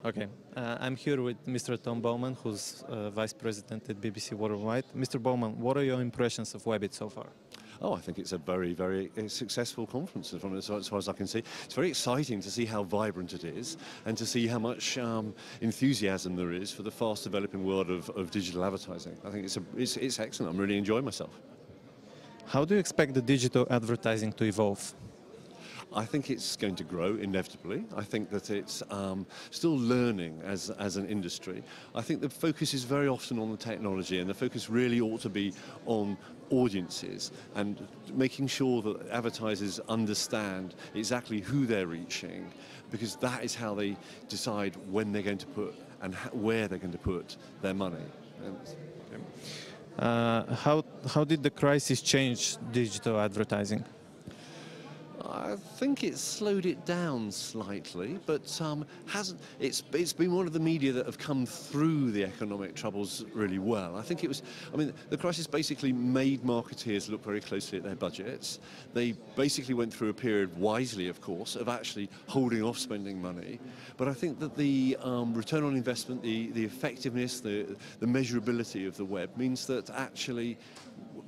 Okay, I'm here with Mr. Tom Bowman, who's Vice President at BBC Worldwide. Mr. Bowman, what are your impressions of Webbit so far? Oh, I think it's a very, very successful conference from as far as I can see. It's very exciting to see how vibrant it is and to see how much enthusiasm there is for the fast developing world of digital advertising. I think it's excellent. I'm really enjoying myself. How do you expect the digital advertising to evolve? I think it's going to grow inevitably. I think that it's still learning as an industry. I think the focus is very often on the technology, and the focus really ought to be on audiences and making sure that advertisers understand exactly who they're reaching, because that is how they decide when they're going to put and where they're going to put their money. How did the crisis change digital advertising? I think it's slowed it down slightly, but hasn't. It's been one of the media that have come through the economic troubles really well. I think it was. I mean, the crisis basically made marketeers look very closely at their budgets. They basically went through a period, wisely of course, of actually holding off spending money. But I think that the return on investment, the effectiveness, the measurability of the web means that actually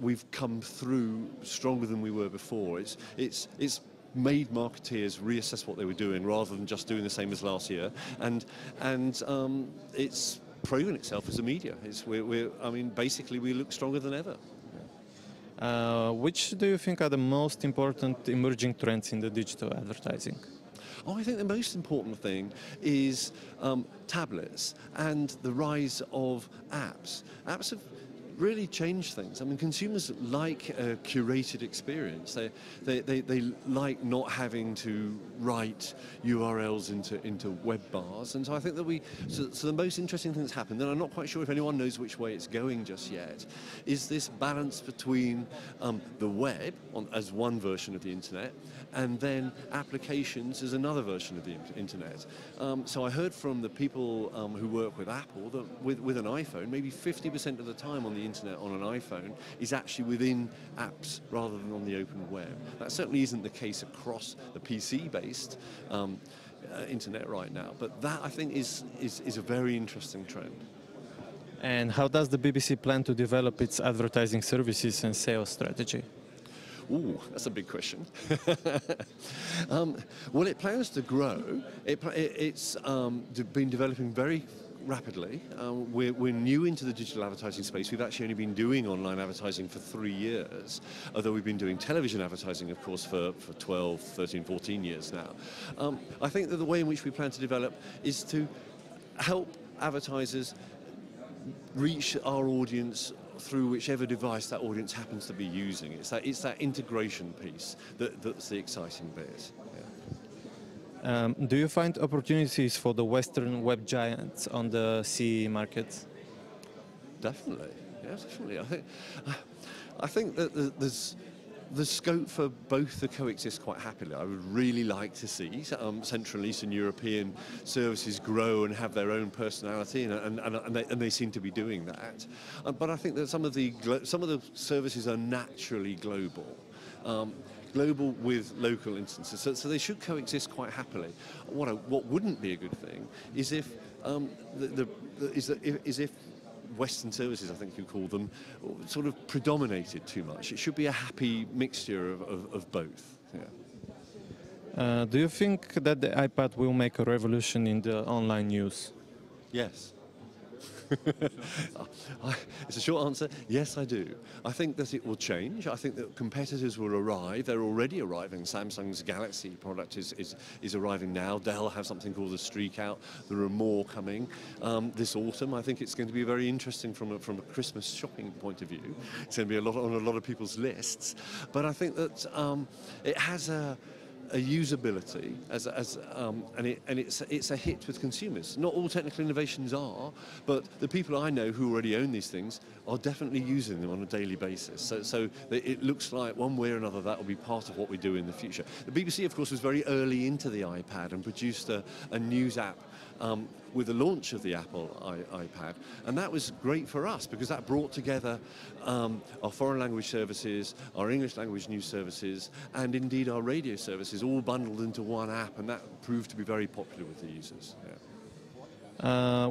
we've come through stronger than we were before. It's made marketeers reassess what they were doing rather than just doing the same as last year, and it's proven itself as a media. I mean, basically we look stronger than ever. Which do you think are the most important emerging trends in the digital advertising? Oh, I think the most important thing is tablets and the rise of apps. Apps have really change things. I mean, consumers like a curated experience. They like not having to write URLs into web bars, and so I think that so the most interesting thing that's happened, and I'm not quite sure if anyone knows which way it's going just yet, is this balance between the web as one version of the internet and then applications as another version of the internet. So I heard from the people who work with Apple that with an iPhone, maybe 50% of the time on the internet on an iPhone is actually within apps rather than on the open web. That certainly isn't the case across the PC-based internet right now, but that I think is a very interesting trend. And how does the BBC plan to develop its advertising services and sales strategy? Ooh, that's a big question. Well, it plans to grow. It's been developing very rapidly. We're new into the digital advertising space. We've actually only been doing online advertising for 3 years, although we've been doing television advertising, of course, for 12, 13, 14 years now. I think that the way in which we plan to develop is to help advertisers reach our audience through whichever device that audience happens to be using. It's that integration piece that's the exciting bit. Do you find opportunities for the Western web giants on the CE market? Definitely, yeah, definitely. I think that there's scope for both to coexist quite happily. I would really like to see Central and Eastern European services grow and have their own personality, and they seem to be doing that. But I think that some of the services are naturally global. Global with local instances, so they should coexist quite happily. What wouldn't be a good thing is if if Western services, I think you call them, sort of predominated too much. It should be a happy mixture of both. Yeah. Do you think that the iPad will make a revolution in the online news? Yes. It's a short answer. Yes, I do. I think that it will change. I think that competitors will arrive. They're already arriving. Samsung's Galaxy product is arriving now. Dell have something called the Streak out. There are more coming this autumn. I think it's going to be very interesting from a Christmas shopping point of view. It's going to be on a lot of people's lists. But I think that it has a usability and it's a hit with consumers. Not all technical innovations are, but the people I know who already own these things are definitely using them on a daily basis. So it looks like one way or another that will be part of what we do in the future. The BBC, of course, was very early into the iPad and produced a news app with the launch of the Apple iPad, and that was great for us because that brought together our foreign language services, our English language news services, and indeed our radio services all bundled into one app, and that proved to be very popular with the users. Yeah.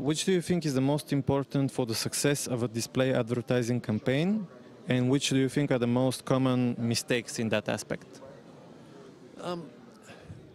Which do you think is the most important for the success of a display advertising campaign, and which do you think are the most common mistakes in that aspect?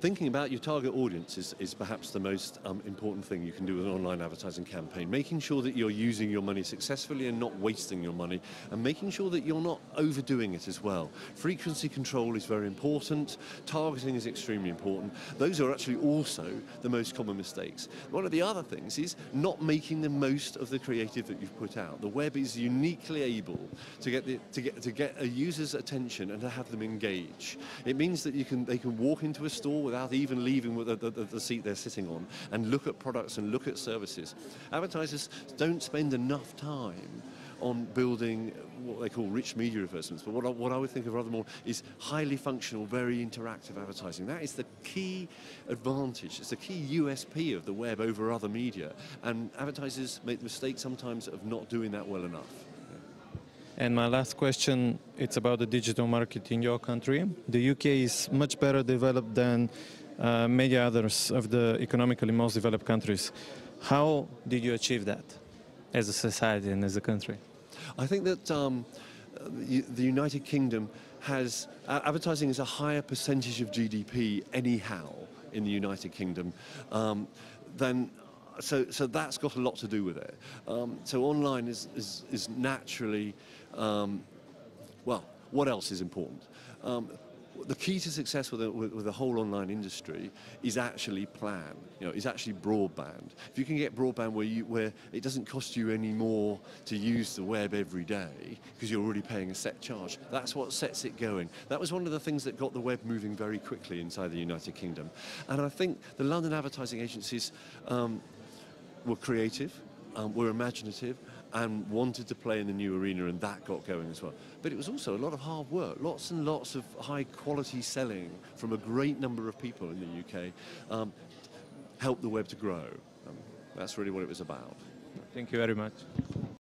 Thinking about your target audience is perhaps the most important thing you can do with an online advertising campaign. Making sure that you're using your money successfully and not wasting your money, and making sure that you're not overdoing it as well. Frequency control is very important. Targeting is extremely important. Those are actually also the most common mistakes. One of the other things is not making the most of the creative that you've put out. The web is uniquely able to get a user's attention and to have them engage. It means that they can walk into a store without even leaving the seat they're sitting on and look at products and look at services. Advertisers don't spend enough time on building what they call rich media advertisements, but what I would think of rather more is highly functional, very interactive advertising. That is the key advantage, it's the key USP of the web over other media, and advertisers make the mistake sometimes of not doing that well enough. And my last question, it's about the digital market in your country. The UK is much better developed than many others of the economically most developed countries. How did you achieve that as a society and as a country? I think that the United Kingdom has, advertising is a higher percentage of GDP anyhow in the United Kingdom than. So that's got a lot to do with it. So online is naturally, well, what else is important? The key to success with the whole online industry is actually plan. Is actually broadband. If you can get broadband where it doesn't cost you any more to use the web every day because you're already paying a set charge, that's what sets it going. That was one of the things that got the web moving very quickly inside the United Kingdom. And I think the London advertising agencies were creative, were imaginative, and wanted to play in the new arena, and that got going as well. But it was also a lot of hard work, lots and lots of high quality selling from a great number of people in the UK, helped the web to grow. That's really what it was about. Thank you very much.